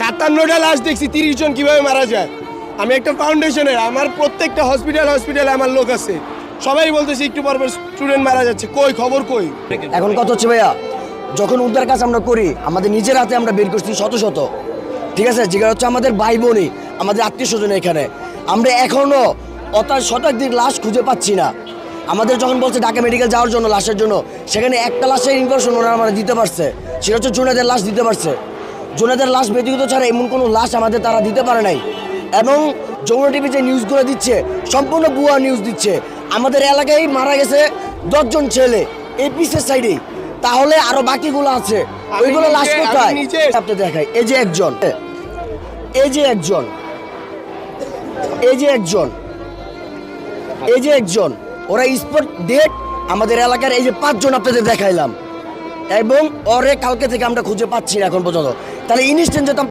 57টা লাশ দেখছি, 30 জন কিভাবে মারা যায়। আমি একটা ফাউন্ডেশনের, আমার প্রত্যেকটা হসপিটালে আমার লোক আছে, সবাই বলতেছে একটু পর স্টুডেন্ট মারা যাচ্ছে, কই খবর কই? এখন কত হচ্ছে ভাইয়া, যখন উদ্ধার কাজ আমরা করি আমাদের নিজের হাতে আমরা বের করছি শত শত, ঠিক আছে, যেটা হচ্ছে আমাদের ভাই বোনই, আমাদের আত্মীয় স্বজন। এখানে আমরা এখনো শতাধিক লাশ খুঁজে পাচ্ছি না। আমাদের যখন বলছে ঢাকা মেডিকেল যাওয়ার জন্য লাশের জন্য, সেখানে একটা লাশের ইনফরমেশন ওনারা আমরা দিতে পারছে, সেটা হচ্ছে জুনাদের লাশ দিতে পারছে। জুনাদের লাশ ব্যক্তিগত ছাড়া এমন কোনো লাশ আমাদের তারা দিতে পারে নাই। এবং যমুনা টিভি যে নিউজগুলো দিচ্ছে সম্পূর্ণ ভুয়া নিউজ দিচ্ছে। আমাদের এলাকায় মারা গেছে 10 জন ছেলে এই পিসের সাইডে, তাহলে আরো বাকিগুলো আছে, ওইগুলো লাশ কোথায় আপনি দেখাই। এই যে একজন, এই যে একজন, এই যে একজন, এই যে একজন, ওরা স্পট ডেট আমাদের এলাকার এই যে 5 জন আপনাদের দেখাইলাম, এবং ওরে কালকে থেকে আমরা খুঁজে পাচ্ছি না এখন পর্যন্ত। তাহলে ইনস্ট্যান্ট যেতাম